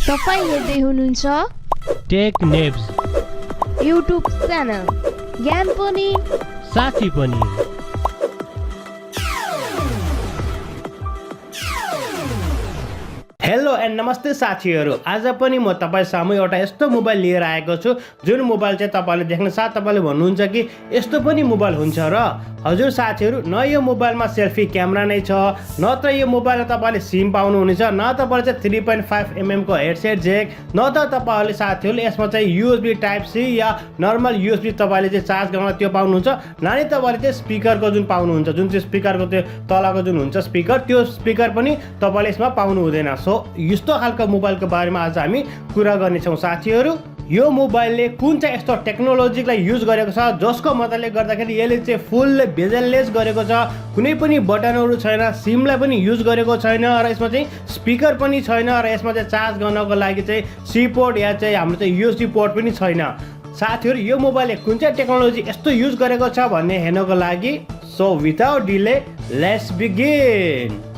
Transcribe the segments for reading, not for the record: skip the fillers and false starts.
तपाईं हेर्दै हुनुहुन्छ टेक्नेप्स युट्युब च्यानल, ज्ञान पनि साथी पनि। हेलो एन्ड नमस्ते साथीहरू, आज पनि म तपाईँ सामु एउटा यस्तो मोबाइल लिएर आएको छु जुन मोबाइल चाहिँ तपाईँले देख्न साथ तपाईँले भन्नुहुन्छ कि यस्तो पनि मोबाइल हुन्छ र। हजुर साथीहरू, न यो मोबाइलमा सेल्फी क्यामेरा नै छ, न त यो मोबाइलमा तपाईँले सिम पाउनुहुनेछ, न तपाईँले चाहिँ 3.5 mm को हेडसेट जेक, न त तपाईँहरूले साथीहरूले यसमा चाहिँ USB टाइप सी या नर्मल USB तपाईँले चाहिँ चार्ज गर्न त्यो पाउनुहुन्छ, न नै तपाईँले चाहिँ स्पिकरको जुन पाउनुहुन्छ, जुन चाहिँ स्पिकरको त्यो तलको जुन हुन्छ स्पिकर, त्यो स्पिकर पनि तपाईँले यसमा पाउनु हुँदैन। सो यस्तो खालको मोबाइलको बारेमा आज हामी कुरा गर्नेछौँ साथीहरू। यो मोबाइलले कुन चाहिँ यस्तो टेक्नोलोजीलाई युज गरेको छ जसको मद्दतले गर्दाखेरि यसले चाहिँ फुल बेजललेस गरेको छ, कुनै पनि बटनहरू छैन, सिमलाई पनि युज गरेको छैन र यसमा चाहिँ स्पिकर पनि छैन र यसमा चाहिँ चार्ज गर्नको लागि चाहिँ सी पोर्ट या चाहिँ हाम्रो चाहिँ USB पोर्ट पनि छैन। साथीहरू, यो मोबाइलले कुन चाहिँ टेक्नोलोजी यस्तो युज गरेको छ भन्ने हेर्नको लागि so without delay let's begin.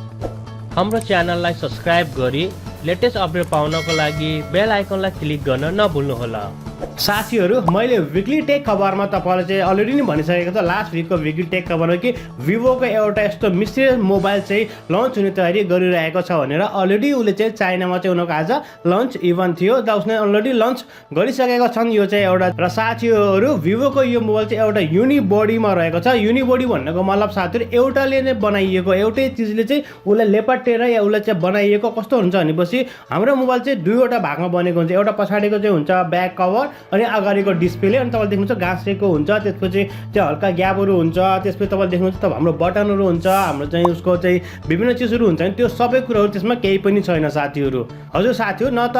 हाम्रो च्यानललाई सब्स्क्राइब गरी लेटेस्ट अपडेट पाउनको लागि बेल आइकनलाई क्लिक गर्न नभुल्नुहोला। साथीहरू, मैले विकली टेक खबरमा तपाईँलाई चाहिँ अलरेडी नै भनिसकेको छ, लास्ट विकको विकली टेक खबरमा कि भिभोको एउटा यस्तो मिस्टेरियस मोबाइल चाहिँ लन्च हुने तयारी गरिरहेको छ भनेर। अलरेडी उसले चाहिँ चाइनामा चाहिँ उनीहरूको आज लन्च इभेन्ट थियो, दा उसले अलरेडी लन्च गरिसकेका छन् यो चाहिँ एउटा। र साथीहरू, भिभोको यो मोबाइल चाहिँ एउटा युनि बडीमा रहेको छ। युनि बडी भन्नुको मतलब साथीहरू एउटाले नै बनाइएको, एउटै चिजले चाहिँ उसलाई लेपटेर या उसलाई चाहिँ बनाइएको कस्तो हुन्छ भनेपछि हाम्रो मोबाइल चाहिँ दुईवटा भागमा बनेको हुन्छ। एउटा पछाडिको चाहिँ हुन्छ ब्याक कभर अनि अगाडिको डिस्प्ले, अनि तपाईँले देख्नुहुन्छ गाँसेको हुन्छ, त्यसपछि त्यो हल्का ग्यापहरू हुन्छ, त्यसपछि तपाईँले देख्नुहुन्छ तब हाम्रो बटनहरू हुन्छ, हाम्रो चाहिँ उसको चाहिँ विभिन्न चिजहरू हुन्छ नि, त्यो सबै कुराहरू त्यसमा केही पनि छैन साथीहरू। हजुर साथीहरू, न त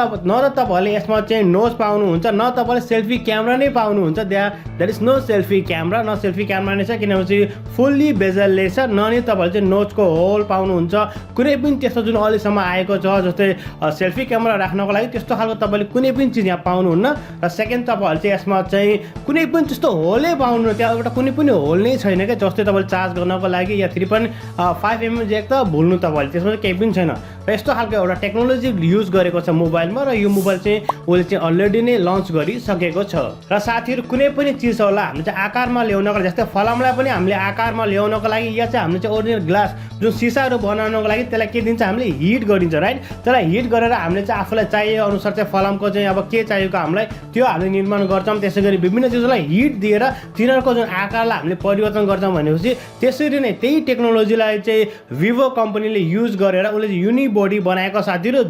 तपाईँले यसमा चाहिँ नोज पाउनुहुन्छ, न तपाईँले सेल्फी क्यामेरा नै पाउनुहुन्छ। That is no selfie camera, न सेल्फी क्यामेरा नै छ, किनभने फुल्ली बेजललेस छ, न नि तपाईँले चाहिँ नोजको होल पाउनुहुन्छ। कुनै पनि त्यस्तो जुन अहिलेसम्म आएको छ जस्तै सेल्फी क्यामेरा राख्नको लागि त्यस्तो खालको तपाईँले कुनै पनि चिज यहाँ पाउनुहुन्न। र सेकेन्ड, तपाईँहरूले चाहिँ यसमा चाहिँ कुनै पनि त्यस्तो होलै पाउनु, त्यहाँ एउटा कुनै पनि होल नै छैन क्या, जस्तै तपाईँले चार्ज गर्नको लागि या 3.5 mm जेक त भुल्नु, तपाईँले त्यसमा चाहिँ केही पनि छैन। र यस्तो खालको एउटा टेक्नोलोजी युज गरेको छ मोबाइलमा, र यो मोबाइल चाहिँ उसले चाहिँ अलरेडी नै लन्च गरिसकेको छ। र साथीहरू, कुनै पनि चिजहरूलाई हामीले चाहिँ आकारमा ल्याउनको लागि, जस्तै फलामलाई पनि हामीले आकारमा ल्याउनको लागि या चाहिँ हामीले चाहिँ ओरिजिनल ग्लास जुन सिसाहरू बनाउनको लागि त्यसलाई के दिन्छ, हामीले हिट गरिन्छ, राइट। त्यसलाई हिट गरेर हामीले चाहिँ आफूलाई चाहिए अनुसार चाहिँ फलामको चाहिँ अब के चाहिएको हामीलाई त्यो हामीले निर्माण गर्छौँ। त्यसै गरी विभिन्न चिजलाई हिट दिएर तिनीहरूको जुन आकारलाई हामीले परिवर्तन गर्छौँ भनेपछि त्यसरी नै त्यही टेक्नोलोजीलाई चाहिँ भिभो कम्पनीले युज गरेर उसले युनि बडी बनाएको साथीहरू,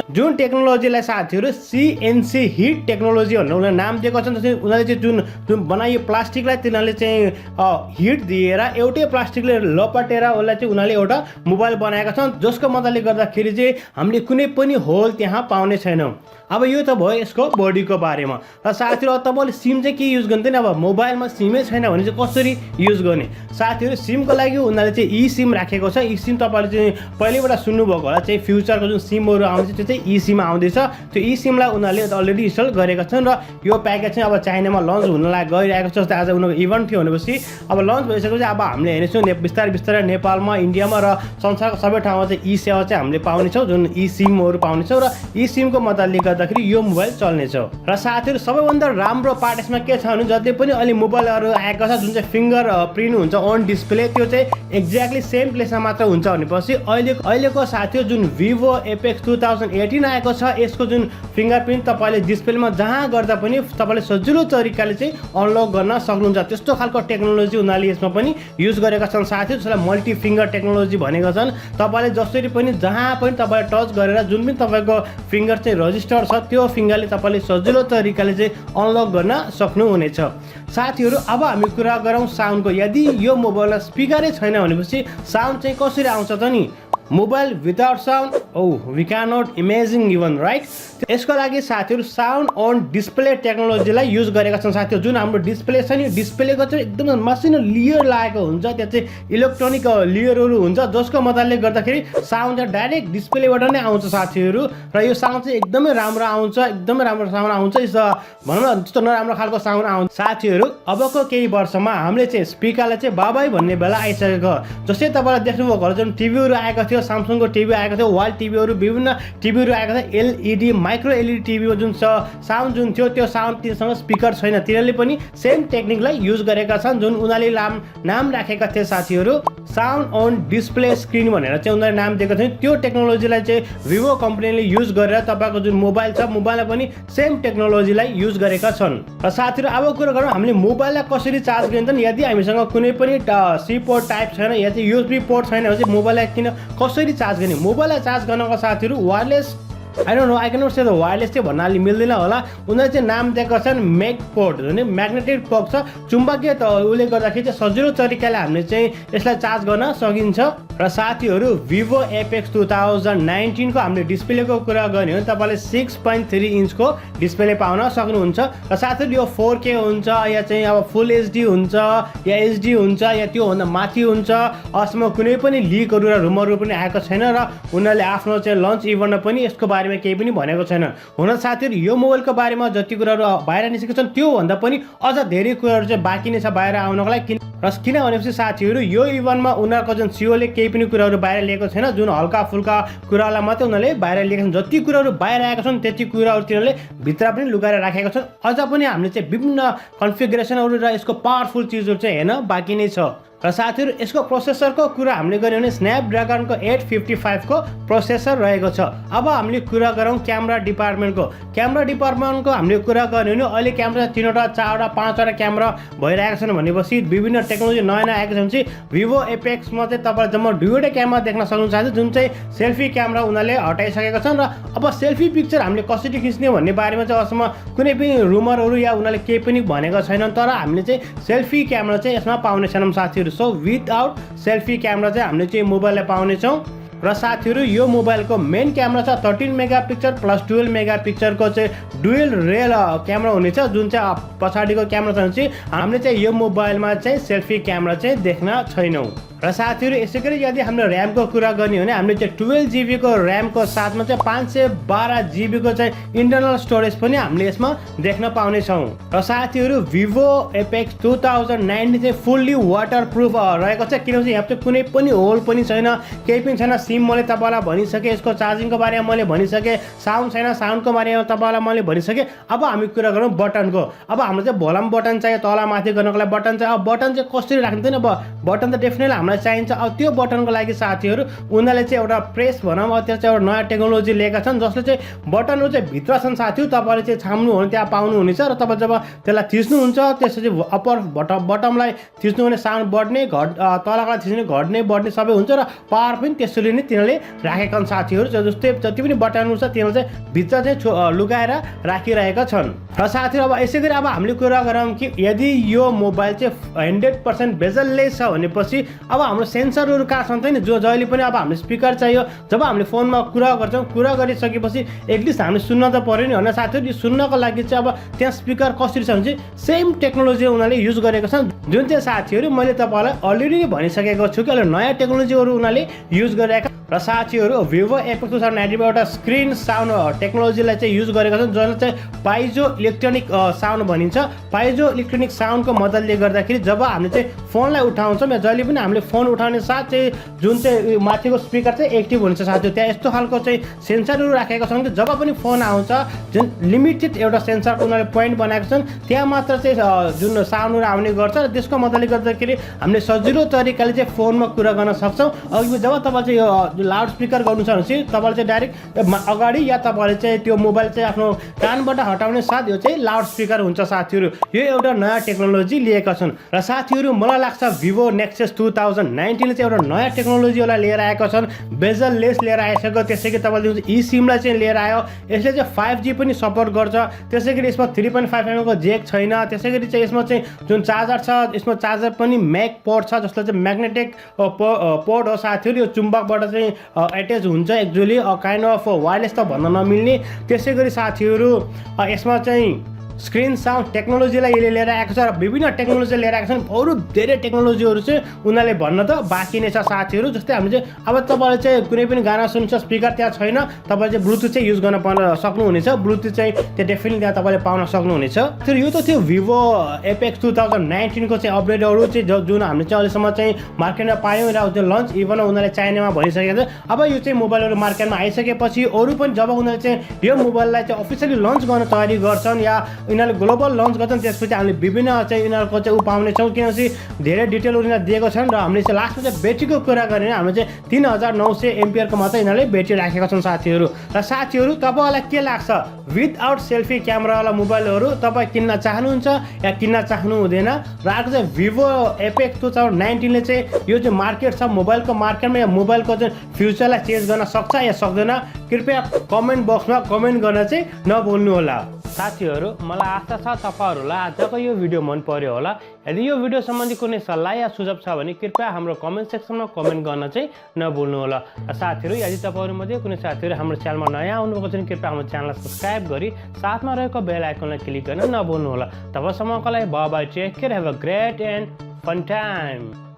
जुन टेक्नोलोजीलाई साथीहरू CNC हिट टेक्नोलोजी भनेर उनीहरूले नाम दिएको छन्। जस्तै उनीहरूले चाहिँ जुन बनाइयो प्लास्टिकलाई तिनीहरूले चाहिँ हिट दिएर एउटै प्लास्टिकले लपटेर उसलाई चाहिँ उनीहरूले एउटा मोबाइल बनाएका छन्, जसको मद्दतले गर्दाखेरि चाहिँ हामीले कुनै पनि होल त्यहाँ पाउने छैनौँ। अब यो त भयो यसको बडीको बारेमा। र साथीहरू, तपाईँले सिम चाहिँ के युज गर्दैन, अब मोबाइलमा सिमै छैन भने चाहिँ कसरी युज गर्ने। साथीहरू, सिमको लागि उनीहरूले चाहिँ ई सिम राखेको छ। ई सिम तपाईँले चाहिँ पहिल्यैबाट सुन्नुभएको होला, चाहिँ फ्युचरको जुन सिमहरू आउँछ त्यो चाहिँ ई सिम आउँदैछ। त्यो ई सिमलाई उनीहरूले अलरेडी इन्स्टल गरेका छन् र यो प्याकेज चाहिँ अब चाइनामा लन्च हुन गइरहेको छ। जस्तै आज उनीहरूको इभेन्ट थियो भनेपछि अब लन्च भइसकेपछि अब हामीले हेर्नेछौँ बिस्तारै नेपालमा, इन्डियामा र संसारको सबै ठाउँमा चाहिँ ई सेवा चाहिँ हामीले पाउनेछौँ, जुन ई सिमहरू पाउनेछौँ र ई सिमको मद्दतले गर्दाखेरि यो मोबाइल चल्नेछ। र साथीहरू, सबैभन्दा राम्रो पार्ट यसमा के छ भने जति पनि अहिले मोबाइलहरू आएको छ जुन चाहिँ फिङ्गर प्रिन्ट हुन्छ अन डिस्प्ले, त्यो चाहिँ एक्ज्याक्टली सेम प्लेसमा मात्र हुन्छ भनेपछि अहिलेको साथीहरू जुन भिभो एपेक्स 2018 आएको छ, यसको जुन फिङ्गरप्रिन्ट तपाईँले डिस्प्लेमा जहाँ गर्दा पनि तपाईँले सजिलो तरिकाले चाहिँ अनलक गर्न सक्नुहुन्छ। त्यस्तो खालको टेक्नोलोजी उनीहरूले यसमा पनि युज गरेका छन् साथीहरू, जसलाई मल्टी फिङ्गर टेक्नोलोजी भनेका छन्। तपाईँले जसरी पनि जहाँ पनि तपाईँले टच गरेर जुन पनि तपाईँको फिङ्गर चाहिँ रजिस्टर छ त्यो फिङ्गरले तपाईँले सजिलो तरिकाले चाहिँ अनलक गर्न सक्नुहुनेछ। साथीहरू, अब हामी कुरा गरौँ साउन्डको। यदि यो मोबाइलमा स्पिकरै छैन भनेपछि साउन्ड चाहिँ कसरी आउँछ त नि? Mobile without sound, we can not imagine even, right. यसको लागि साथीहरू साउन्ड अन डिस्प्ले टेक्नोलोजीलाई युज गरेका छन् साथीहरू। जुन हाम्रो डिस्प्ले छ नि, डिस्प्लेको चाहिँ एकदमै मसिनो लेयर लागेको हुन्छ, त्यहाँ चाहिँ इलेक्ट्रोनिक लेयरहरू हुन्छ, जसको मद्दतले गर्दाखेरि साउन्ड चाहिँ डाइरेक्ट डिस्प्लेबाट नै आउँछ साथीहरू। र यो साउन्ड चाहिँ एकदमै राम्रो आउँछ, एकदमै राम्रो साउन्ड आउँछ, भनौँ न त्यस्तो नराम्रो खालको साउन्ड आउँछ साथीहरू। अबको केही वर्षमा हामीले चाहिँ स्पिकरलाई चाहिँ बाबाई भन्ने बेला आइसकेको। जस्तै तपाईँलाई देख्नुभएको होला जुन टिभीहरू आएको थियो थियो, Samsungको टिभी आएको थियो, वाल टिभीहरू विभिन्न टिभीहरू आएको थियो, एलइडी माइक्रो एलइडी टिभीमा जुन साउन्ड जुन थियो त्यो साउन्ड तिनीसँग स्पिकर छैन, तिनीहरूले पनि सेम टेक्निकलाई युज गरेका छन् जुन उनीहरूले नाम राखेका थिए साथीहरू साउन्ड अन डिस्प्ले स्क्रिन भनेर चाहिँ उनीहरूले नाम दिएको थियो। त्यो टेक्नोलोजीलाई चाहिँ भिभो कम्पनीले युज गरेर तपाईँको जुन मोबाइल छ मोबाइलमा पनि सेम टेक्नोलोजीलाई युज गरेका छन्। र साथीहरू अब कुरा गरौँ हामीले मोबाइललाई कसरी चार्ज गरिन्छन्। यदि हामीसँग कुनै पनि सी पोर्ट टाइप छैन या चाहिँ युएसबी पोर्ट छैन भने चाहिँ मोबाइललाई कसरी चार्ज गर्ने। मोबाइललाई चार्ज गर्नको साथीहरू wireless I don't know I can not say the wireless चाहिँ भन्नाले मिल्दैन होला, उनीहरूले चाहिँ नाम दिएको छन् म्याग पोर्ट जुन म्याग्नेटिक पोर्ट छ चुम्बकीय उसले गर्दाखेरि चाहिँ सजिलो तरिकाले हामीले चाहिँ यसलाई चार्ज गर्न सकिन्छ। र साथीहरू भिभो एपेक्स 2019 को हामीले डिस्प्लेको कुरा गर्ने हो भने तपाईँले 6.3 इन्चको डिस्प्ले पाउन सक्नुहुन्छ। र साथीहरू यो 4K हुन्छ या चाहिँ अब फुल एचडी हुन्छ या एचडी हुन्छ या त्योभन्दा माथि हुन्छ। अहिलेसम्म कुनै पनि लिकहरू र रुमरहरू पनि आएको छैन र उनीहरूले आफ्नो चाहिँ लन्च इभेन्टमा पनि यसको बारेमा केही पनि भनेको छैन। हुन साथीहरू यो मोबाइलको बारेमा जति कुराहरू बाहिर निस्केको छन् त्योभन्दा पनि अझ धेरै कुराहरू चाहिँ बाँकी नै छ बाहिर आउनको लागि। किनभनेपछि साथीहरू यो इभेन्टमा उनीहरूको जुन सिओले केही पनि कुराहरू बाहिर ल्याएको छैन, जुन हल्का फुल्का कुरालाई मात्रै उनीहरूले बाहिर ल्याएको छन्। जति कुराहरू बाहिर आएका छन् त्यति कुराहरू तिनीहरूले भित्र पनि लुकाएर राखेका छन्। अझ पनि हामीले चाहिँ विभिन्न कन्फिगरेसनहरू र यसको पावरफुल चिजहरू चाहिँ हेर्न बाँकी नै छ। र साथीहरू यसको प्रोसेसरको कुरा हामीले गऱ्यौँ भने स्न्यापड्रागनको 855 को प्रोसेसर रहेको छ। अब हामीले कुरा गरौँ क्यामेरा डिपार्टमेन्टको। क्यामेरा डिपार्टमेन्टको हामीले कुरा गर्ने भने अहिले क्यामेरा 3वटा 4वटा 5वटा क्यामेरा भइरहेको छन् भनेपछि विभिन्न टेक्नोलोजी नयाँ नयाँ आएको छ भने चाहिँ भिभो एपेक्समा चाहिँ तपाईँले जम्मा 2वटा क्यामेरा देख्न सक्नुहुन्छ जुन चाहिँ सेल्फी क्यामेरा उनीहरूले हटाइसकेका छन्। र अब सेल्फी पिक्चर हामीले कसरी खिच्ने भन्ने बारेमा चाहिँ अहिलेसम्म कुनै पनि रुमरहरू या उनीहरूले केही पनि भनेको छैनन्, तर हामीले चाहिँ सेल्फी क्यामेरा चाहिँ यसमा पाउने छैनौँ साथीहरू। सो विदाउट सेल्फी क्यामेरा चाहिँ हामीले चाहिँ मोबाइललाई पाउनेछौँ। र साथीहरू यो मोबाइलको मेन क्यामेरा छ 13 मेगापिक्सल प्लस 12 मेगापिक्सलको चाहिँ डुएल रेल क्यामेरा हुनेछ। जुन चाहिँ पछाडिको क्यामेरा छ भने चाहिँ हामीले चाहिँ यो मोबाइलमा चाहिँ सेल्फी क्यामेरा चाहिँ देख्न छैनौँ। र साथीहरू यसै गरी यदि हामीले ऱ्यामको कुरा गर्ने हो भने हामीले चाहिँ 12 GB को ऱ्यामको साथमा चाहिँ 512 GB को चाहिँ इन्टरनल स्टोरेज पनि हामीले यसमा देख्न पाउनेछौँ। र साथीहरू भिभो एपेक्स 2019 चाहिँ फुल्ली वाटर प्रुफ रहेको छ, किनभने यहाँ चाहिँ कुनै पनि होल पनि छैन, केही पनि छैन। सिम मैले तपाईँलाई भनिसकेँ, यसको चार्जिङको बारेमा मैले भनिसकेँ, साउन्ड छैन, साउन्डको बारेमा तपाईँलाई मैले भनिसकेँ। अब हामी कुरा गरौँ बटनको। अब हाम्रो चाहिँ भोलम बटन चाहियो, तल माथि गर्नको लागि बटन चाहियो। अब बटन चाहिँ कसरी राख्नु त अब बटन त डेफिनेटली हामीलाई चाहिन्छ। अब त्यो बटनको लागि साथीहरू उनीहरूले चाहिँ एउटा प्रेस भनौँ त्यो चाहिँ एउटा नयाँ टेक्नोलोजी लिएका छन् जसले चाहिँ बटनहरू चाहिँ भित्र छन् साथीहरू। तपाईँले चाहिँ छाम्नु हो भने त्यहाँ पाउनुहुनेछ र तपाईँ जब त्यसलाई थिच्नुहुन्छ त्यसपछि अप्पर बटमलाई थिच्नु भने साउन्ड बढ्ने तललाई थिच्ने घट्ने बढ्ने सबै हुन्छ र पावर पनि त्यसरी नै तिनीहरूले राखेका छन् साथीहरू। जस्तै जति पनि बटनहरू छ तिनीहरू चाहिँ भित्र चाहिँ लुकाएर राखिरहेका छन्। र साथीहरू अब यसै गरी अब हामीले कुरा गरौँ कि यदि यो मोबाइल चाहिँ 100% बेजललेस छ भनेपछि अब हाम्रो सेन्सरहरू कहाँ छन् त नि, जो जहिले पनि अब हामीले स्पिकर चाहियो। जब हामीले फोनमा कुरा गर्छौँ, कुरा गरिसकेपछि एटलिस्ट हामीले सुन्न त पऱ्यो नि होइन साथीहरू। यो सुन्नको लागि चाहिँ अब त्यहाँ स्पिकर कसरी छ भने चाहिँ सेम टेक्नोलोजी उनीहरूले युज गरेको छन्, जुन चाहिँ साथीहरू मैले तपाईँलाई अलरेडी नै भनिसकेको छु कि अहिले नयाँ टेक्नोलोजीहरू उनीहरूले युज गरेका। र साथीहरू भिभो एपेक्स 2019 एउटा स्क्रिन साउन्ड टेक्नोलोजीलाई चाहिँ युज गरेका छन् जसलाई चाहिँ पाइजो इलेक्ट्रोनिक साउन्ड भनिन्छ। पाइजो इलेक्ट्रोनिक साउन्डको मद्दतले गर्दाखेरि जब हामीले चाहिँ फोनलाई उठाउँछौँ या जहिले पनि हामीले फोन उठाउने साथ चाहिँ जुन चाहिँ माथिको स्पिकर चाहिँ एक्टिभ हुन्छ साथीहरू। त्यहाँ यस्तो खालको चाहिँ सेन्सरहरू राखेका छन् कि जब पनि फोन आउँछ जुन लिमिटेड एउटा सेन्सरको उनीहरूले पोइन्ट बनाएको छन् त्यहाँ मात्र चाहिँ जुन साउन्डहरू आउने गर्छ र त्यसको मद्दतले गर्दाखेरि हामीले सजिलो तरिकाले चाहिँ फोनमा कुरा गर्न सक्छौँ। अघि जब तपाईँ चाहिँ यो लाउड स्पिकर गर्नु छ भने चाहिँ तपाईँले चाहिँ डाइरेक्ट अगाडि या तपाईँले चाहिँ त्यो मोबाइल चाहिँ आफ्नो कानबाट हटाउने साथ यो चाहिँ लाउड स्पिकर हुन्छ साथीहरू। यो एउटा नयाँ टेक्नोलोजी लिएका छन्। र साथीहरू मलाई लाग्छ भिभो नेक्सस 2019ले चाहिँ एउटा नयाँ टेक्नोलोजीलाई लिएर आएका छन्, बेजललेस लिएर आइसक्यो। त्यसै गरी तपाईँले ई सिमलाई चाहिँ लिएर आयो, यसले चाहिँ 5G पनि सपोर्ट गर्छ। त्यसै गरी यसमा 3.5mm को जेक छैन। त्यसै गरी चाहिँ यसमा चाहिँ जुन चार्जर छ यसमा चार्जर पनि म्याग पोर्ट छ जसले चाहिँ म्याग्नेटिक पोर्ट हो साथीहरू। यो चुम्बकबाट चाहिँ एट्याच हुन्छ, एक्चुअली काइन्ड अफ वायरलेस त भन्न नमिल्ने। त्यसै गरी साथीहरू यसमा चाहिँ स्क्रिन साउन्ड टेक्नोलोजीलाई यसले लिएर आएको छ र विभिन्न टेक्नोलोजी लिएर आएको छन्। अरू धेरै टेक्नोलोजीहरू चाहिँ उनीहरूले भन्न त बाँकी नै छ साथीहरू। जस्तै हामीले चाहिँ अब तपाईँले चाहिँ कुनै पनि गाना सुन्छ, स्पिकर त्यहाँ छैन, तपाईँले चाहिँ ब्लुटुथ चाहिँ युज गर्न सक्नुहुनेछ। ब्लुटुथ चाहिँ त्यो डेफिनेटली त्यहाँ तपाईँले पाउन सक्नुहुनेछ। तर यो त थियो भिभो एपेक्स 2019 को चाहिँ अपडेटहरू चाहिँ जुन हामीले चाहिँ अहिलेसम्म चाहिँ मार्केटमा पायौँ र त्यो लन्च इभन उनीहरूले चाइनामा भनिसकेको छ। अब यो चाहिँ मोबाइलहरू मार्केटमा आइसकेपछि अरू पनि जब उनीहरूले चाहिँ यो मोबाइललाई चाहिँ अफिसियली लन्च गर्न तयारी गर्छन् या यिनीहरूले ग्लोबल लन्च गर्छन्, त्यसपछि हामीले विभिन्न चाहिँ यिनीहरूको चाहिँ पाउनेछौँ। किनभने धेरै डिटेलहरू यिनीहरूले दिएको छन् र हामीले चाहिँ लास्टमा चाहिँ ब्याट्रीको कुरा गर्ने हामीले चाहिँ 3900 एम्पियरको मात्र यिनीहरूले ब्याट्री राखेका छन् साथीहरू। र साथीहरू तपाईँलाई के लाग्छ विदाउट सेल्फी क्यामेरावाला मोबाइलहरू तपाईँ किन्न चाहनुहुन्छ या किन्न चाहनु हुँदैन? र अर्को चाहिँ भिभो एपेक्स 2019ले चाहिँ यो चाहिँ मार्केट छ, मोबाइलको मार्केटमा या मोबाइलको चाहिँ फ्युचरलाई चेन्ज गर्न सक्छ या सक्दैन? कृपया कमेन्ट बक्समा कमेन्ट गर्न चाहिँ नभुल्नु होला। साथीहरू मलाई आशा छ तपाईँहरूलाई आजको यो भिडियो मन पर्यो होला। यदि यो भिडियो सम्बन्धी कुनै सल्लाह या सुझाव छ भने कृपया हाम्रो कमेन्ट सेक्सनमा कमेन्ट गर्न चाहिँ नभुल्नु होला। र साथीहरू यदि तपाईँहरूमध्ये कुनै साथीहरू हाम्रो च्यानलमा नयाँ आउनुभएको छ भने कृपया हाम्रो च्यानललाई सब्सक्राइब गरी साथमा रहेको बेल आइकनलाई क्लिक गर्न नभुल्नु होला। तबसम्मको लागि bye bye, take care, have a great and fun time.